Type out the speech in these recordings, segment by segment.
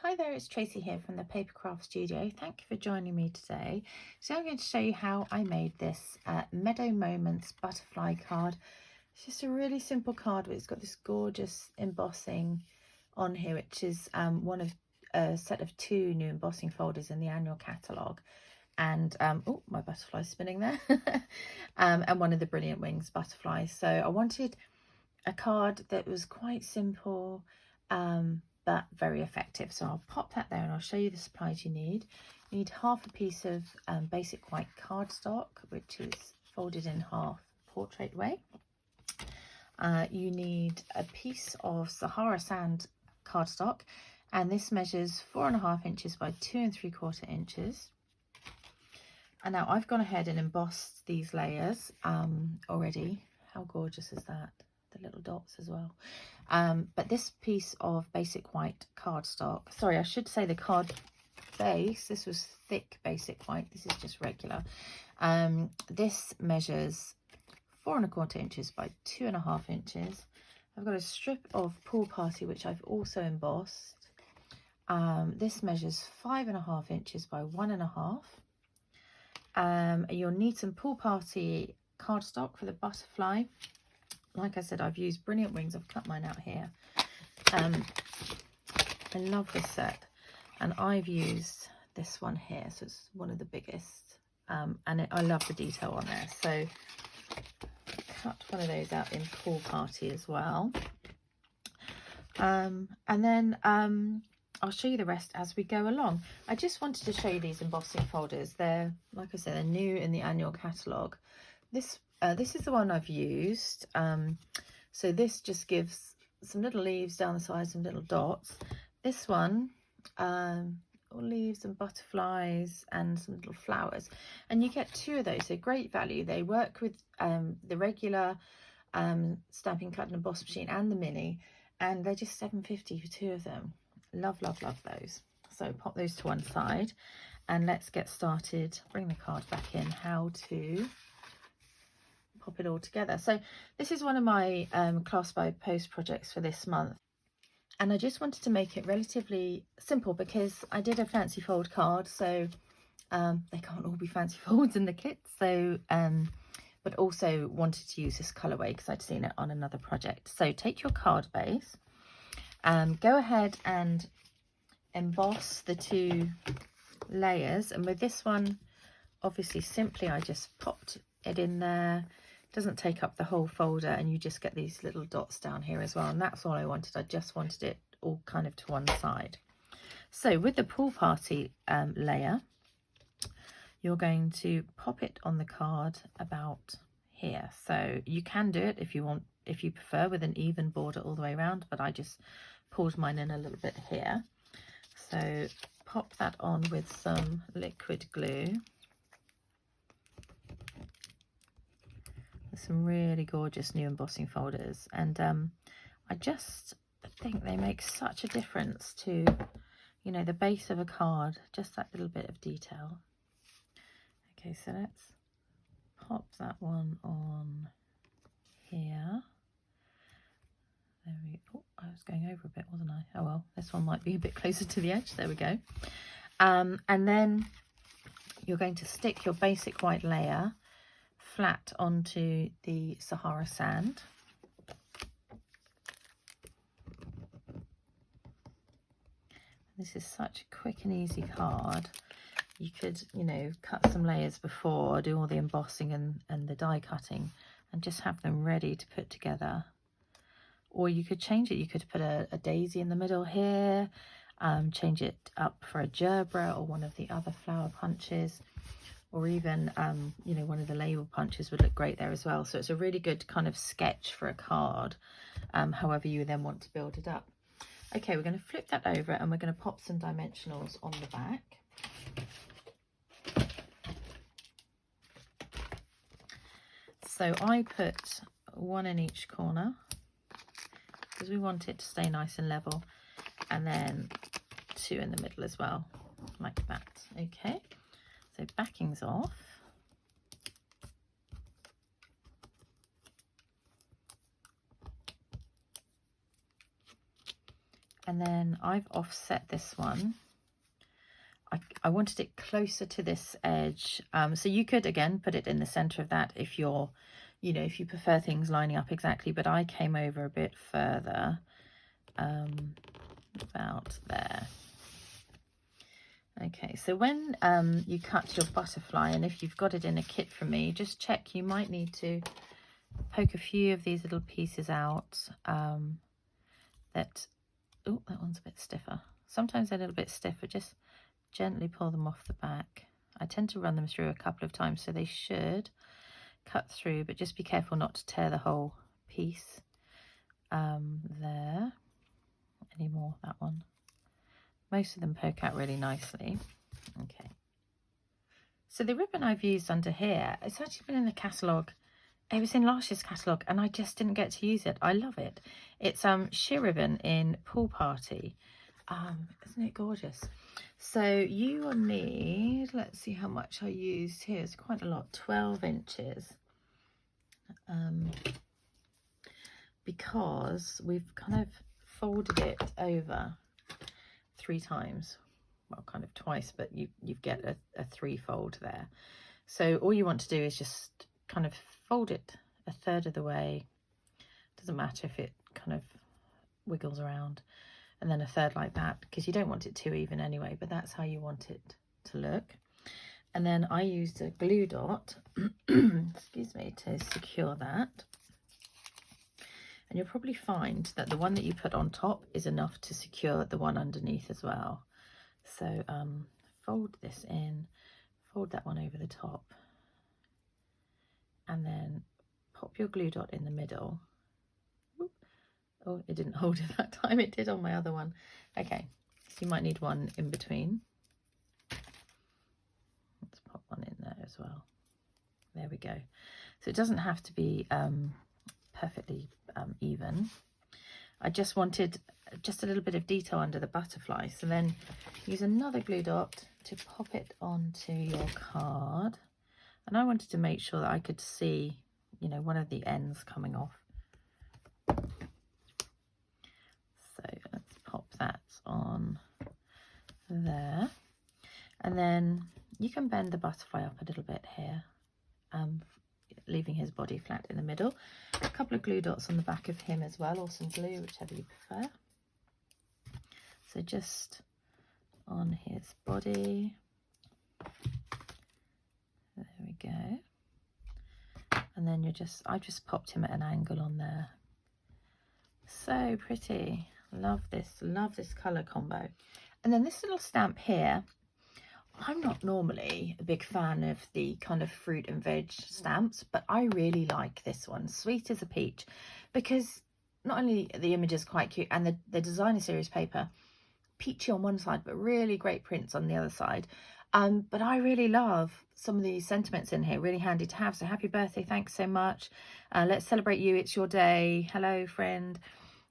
Hi there, it's Tracy here from the Papercraft Studio. Thank you for joining me today. So I'm going to show you how I made this Meadow Moments butterfly card. It's just a really simple card, but it's got this gorgeous embossing on here, which is one of a set of 2 new embossing folders in the annual catalogue. And oh, my butterfly's spinning there. And one of the Brilliant Wings butterflies. So I wanted a card that was quite simple, but very effective. So I'll pop that there and I'll show you the supplies you need. You need half a piece of basic white cardstock, which is folded in half portrait way. You need a piece of Sahara sand cardstock, and this measures 4.5 inches by 2 3/4 inches. And now I've gone ahead and embossed these layers already. How gorgeous is that? The little dots as well. But this piece of basic white cardstock, sorry, I should say the card base, this was thick basic white, this is just regular. This measures 4.25 inches by 2.5 inches. I've got a strip of Pool Party, which I've also embossed. This measures 5.5 inches by 1.5. You'll need some Pool Party cardstock for the butterfly. Like I said, I've used Brilliant Wings. I've cut mine out here. I love this set, and I've used this one here, so it's one of the biggest, and I love the detail on there. So cut one of those out in Pool Party as well, and then I'll show you the rest as we go along. I just wanted to show you these embossing folders. They're, like I said, they're new in the annual catalogue. This is the one I've used. So this just gives some little leaves down the side, some little dots. This one, all leaves and butterflies and some little flowers. And you get 2 of those, so great value. They work with the regular Stampin' Cut and Emboss machine and the mini, and they're just $7.50 for 2 of them. Love, love, love those. So pop those to one side and let's get started. Bring the card back in, how to pop it all together. So this is one of my class by post projects for this month, and I just wanted to make it relatively simple because I did a fancy fold card, so they can't all be fancy folds in the kit. So but also wanted to use this colorway because I'd seen it on another project. So take your card base, go ahead and emboss the 2 layers, and with this one obviously simply I just popped it in there. Doesn't take up the whole folder, and you just get these little dots down here as well, and that's all I wanted. I just wanted it all kind of to one side. So with the Pool Party layer, you're going to pop it on the card about here. So you can do it if you want, if you prefer, with an even border all the way around, but I just pulled mine in a little bit here. So pop that on with some liquid glue. Some really gorgeous new embossing folders, and I just think they make such a difference to, you know, the base of a card, just that little bit of detail. Okay, so let's pop that one on here. There we go. Oh, I was going over a bit, wasn't I? Oh well, this one might be a bit closer to the edge. There we go. And then you're going to stick your basic white layer flat onto the Sahara sand. This is such a quick and easy card. You could, you know, cut some layers before, do all the embossing and the die cutting, and just have them ready to put together. Or you could change it. You could put a daisy in the middle here, change it up for a gerbera or one of the other flower punches, or even, you know, one of the label punches would look great there as well. So it's a really good kind of sketch for a card, however you then want to build it up. Okay, we're going to flip that over and we're going to pop some dimensionals on the back. So I put 1 in each corner because we want it to stay nice and level, and then 2 in the middle as well, like that. Okay, so backing's off. And then I've offset this one. I wanted it closer to this edge. So you could, again, put it in the center of that if you're, you know, if you prefer things lining up exactly. But I came over a bit further, about there. Okay, so when you cut your butterfly, and if you've got it in a kit from me, just check. You might need to poke a few of these little pieces out. Oh, that one's a bit stiffer. Sometimes they're a little bit stiffer. Just gently pull them off the back. I tend to run them through a couple of times, so they should cut through, but just be careful not to tear the whole piece. There. Any more? That one. Most of them poke out really nicely. Okay. So the ribbon I've used under here, it's actually been in the catalogue. It was in last year's catalogue and I just didn't get to use it. I love it. It's sheer ribbon in Pool Party. Isn't it gorgeous? So you will need, let's see how much I used here. It's quite a lot, 12 inches. Because we've kind of folded it over 3 times. Well, kind of twice, but you get a 3-fold there. So all you want to do is just kind of fold it a third of the way. Doesn't matter if it kind of wiggles around, and then a third like that, because you don't want it too even anyway, but that's how you want it to look. And then I used a glue dot, excuse me, to secure that. And you'll probably find that the one that you put on top is enough to secure the one underneath as well. So fold this in, fold that one over the top, and then pop your glue dot in the middle. Oop. Oh, it didn't hold it that time. It did on my other one. Okay, so you might need one in between. Let's pop one in there as well. There we go. So it doesn't have to be perfectly even. I just wanted just a little bit of detail under the butterfly. So then use another glue dot to pop it onto your card. And I wanted to make sure that I could see, you know, one of the ends coming off. So let's pop that on there. And then you can bend the butterfly up a little bit here, leaving his body flat in the middle. A couple of glue dots on the back of him as well, or some glue, whichever you prefer. So just on his body. There we go. And then I've just popped him at an angle on there. So pretty. Love this colour combo. And then this little stamp here, I'm not normally a big fan of the kind of fruit and veg stamps, but I really like this one, Sweet as a Peach, because not only are the images quite cute, and the designer series paper, peachy on one side, but really great prints on the other side. But I really love some of these sentiments in here, really handy to have. So happy birthday, thanks so much. Let's celebrate you, it's your day. Hello, friend.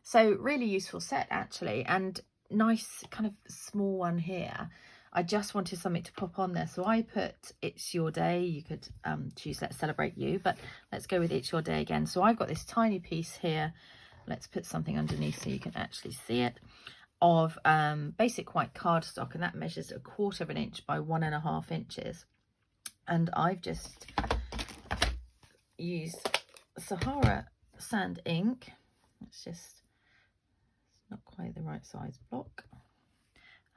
So really useful set, actually, and nice kind of small one here. I just wanted something to pop on there, so I put It's Your Day. You could choose Let's Celebrate You, but let's go with It's Your Day again. So I've got this tiny piece here. Let's put something underneath so you can actually see it, of basic white cardstock, and that measures 1/4 inch by 1.5 inches. And I've just used Sahara sand ink. It's not quite the right size block.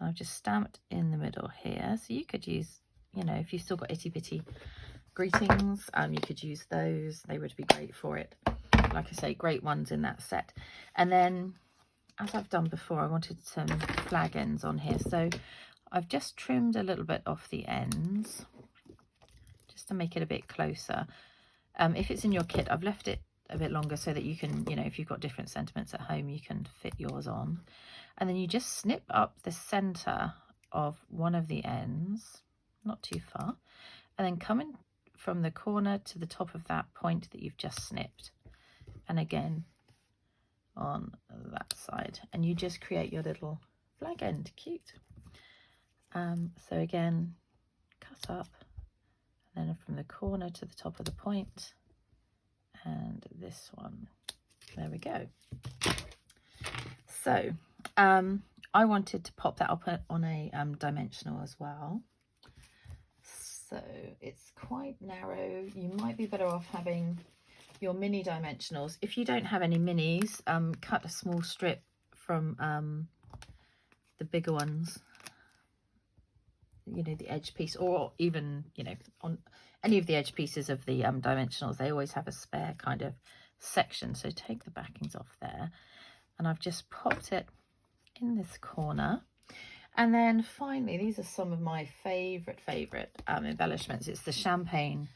I've just stamped in the middle here. So you could use, you know, if you've still got itty bitty greetings, you could use those. They would be great for it. Like I say, great ones in that set. And then, as I've done before, I wanted some flag ends on here. So I've just trimmed a little bit off the ends, just to make it a bit closer. If it's in your kit, I've left it a bit longer so that you can, you know, if you've got different sentiments at home, you can fit yours on. And then you just snip up the center of one of the ends, not too far, and then come in from the corner to the top of that point that you've just snipped. And again on that side, and you just create your little flag end. Cute. So again, cut up, and then from the corner to the top of the point, and this one. There we go. So I wanted to pop that up on a dimensional as well. So it's quite narrow. You might be better off having your mini dimensionals. If you don't have any minis, cut a small strip from the bigger ones, you know, the edge piece, or even, you know, on any of the edge pieces of the dimensionals, they always have a spare kind of section. So take the backings off there, and I've just popped it in this corner. And then finally, these are some of my favorite embellishments. It's the champagne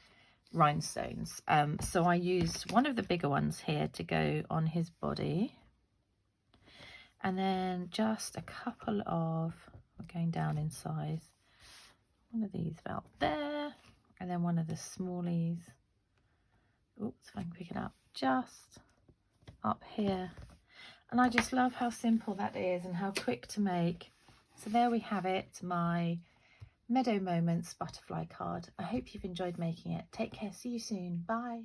rhinestones. So I used one of the bigger ones here to go on his body, and then just a couple of, going down in size, one of these about there, and then one of the smallies, oops, if I can pick it up, just up here. And I just love how simple that is and how quick to make. So there we have it, my Meadow Moments butterfly card. I hope you've enjoyed making it. Take care, see you soon, bye.